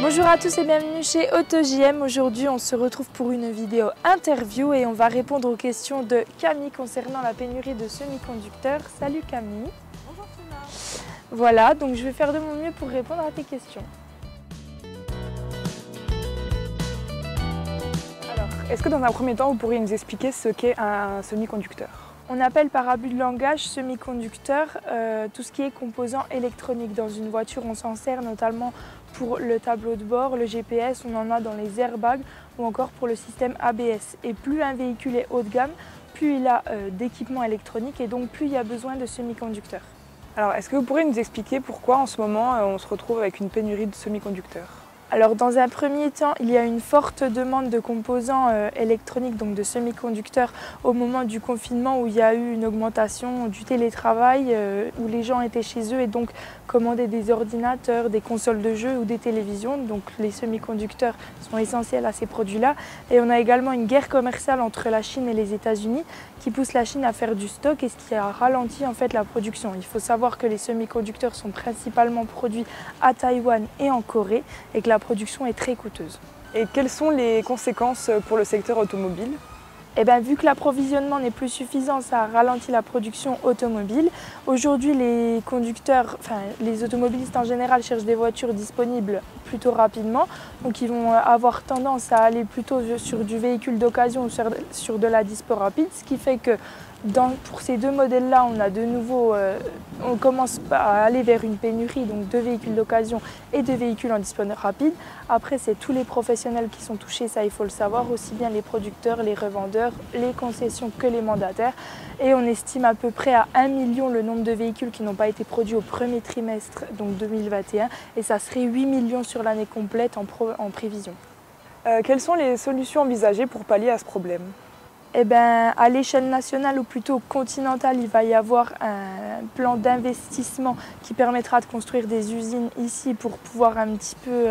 Bonjour à tous et bienvenue chez AutoJM. Aujourd'hui on se retrouve pour une vidéo interview et on va répondre aux questions de Camille concernant la pénurie de semi-conducteurs. Salut Camille. Bonjour Fina. Voilà, donc je vais faire de mon mieux pour répondre à tes questions. Alors, est-ce que dans un premier temps vous pourriez nous expliquer ce qu'est un semi-conducteur? On appelle par abus de langage semi-conducteur tout ce qui est composant électronique. Dans une voiture, on s'en sert notamment pour le tableau de bord, le GPS, on en a dans les airbags ou encore pour le système ABS. Et plus un véhicule est haut de gamme, plus il a d'équipements électroniques et donc plus il y a besoin de semi-conducteurs. Alors, est-ce que vous pourriez nous expliquer pourquoi en ce moment on se retrouve avec une pénurie de semi-conducteurs? Alors dans un premier temps, il y a une forte demande de composants électroniques, donc de semi-conducteurs, au moment du confinement où il y a eu une augmentation du télétravail, où les gens étaient chez eux et donc commandaient des ordinateurs, des consoles de jeux ou des télévisions. Donc les semi-conducteurs sont essentiels à ces produits-là. Et on a également une guerre commerciale entre la Chine et les États-Unis qui pousse la Chine à faire du stock et ce qui a ralenti en fait la production. Il faut savoir que les semi-conducteurs sont principalement produits à Taïwan et en Corée et que la production est très coûteuse. Et quelles sont les conséquences pour le secteur automobile? Eh bien, vu que l'approvisionnement n'est plus suffisant, ça a ralenti la production automobile. Aujourd'hui, les conducteurs, les automobilistes en général cherchent des voitures disponibles plutôt rapidement. Donc ils vont avoir tendance à aller plutôt sur du véhicule d'occasion ou sur de la dispo rapide, ce qui fait que pour ces deux modèles-là, on a de nouveau, on commence à aller vers une pénurie donc de véhicules d'occasion et de véhicules en dispo rapide. Après, c'est tous les professionnels qui sont touchés, ça il faut le savoir, aussi bien les producteurs, les revendeurs, les concessions que les mandataires. Et on estime à peu près à 1 million le nombre de véhicules qui n'ont pas été produits au premier trimestre, donc 2021, et ça serait 8 millions sur l'année complète en prévision. Quelles sont les solutions envisagées pour pallier à ce problème? Eh bien, à l'échelle nationale ou plutôt continentale, il va y avoir un plan d'investissement qui permettra de construire des usines ici pour pouvoir un petit peu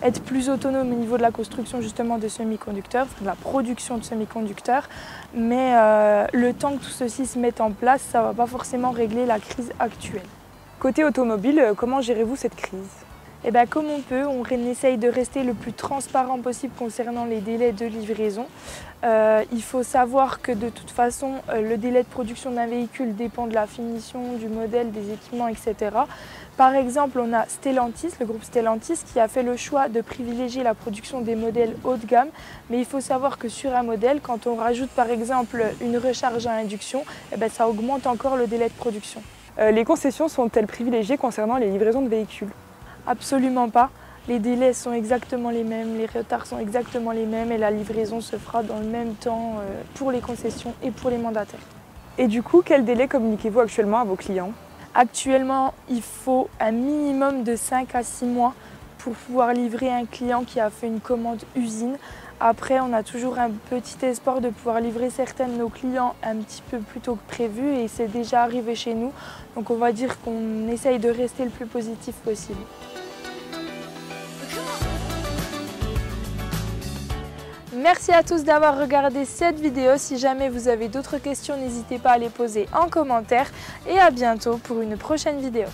être plus autonome au niveau de la construction justement de semi-conducteurs, de la production de semi-conducteurs. Mais le temps que tout ceci se mette en place, ça ne va pas forcément régler la crise actuelle. Côté automobile, comment gérez-vous cette crise? Eh bien, comme on peut, on essaye de rester le plus transparent possible concernant les délais de livraison. Il faut savoir que de toute façon, le délai de production d'un véhicule dépend de la finition, du modèle, des équipements, etc. Par exemple, on a Stellantis, le groupe Stellantis, qui a fait le choix de privilégier la production des modèles haut de gamme. Mais il faut savoir que sur un modèle, quand on rajoute par exemple une recharge à induction, eh bien, ça augmente encore le délai de production. Les concessions sont-elles privilégiées concernant les livraisons de véhicules? Absolument pas. Les délais sont exactement les mêmes, les retards sont exactement les mêmes et la livraison se fera dans le même temps pour les concessions et pour les mandataires. Et du coup, quel délai communiquez-vous actuellement à vos clients? Actuellement, il faut un minimum de 5 à 6 mois pour pouvoir livrer un client qui a fait une commande usine. Après, on a toujours un petit espoir de pouvoir livrer certains de nos clients un petit peu plus tôt que prévu et c'est déjà arrivé chez nous. Donc on va dire qu'on essaye de rester le plus positif possible. Merci à tous d'avoir regardé cette vidéo. Si jamais vous avez d'autres questions, n'hésitez pas à les poser en commentaire et à bientôt pour une prochaine vidéo.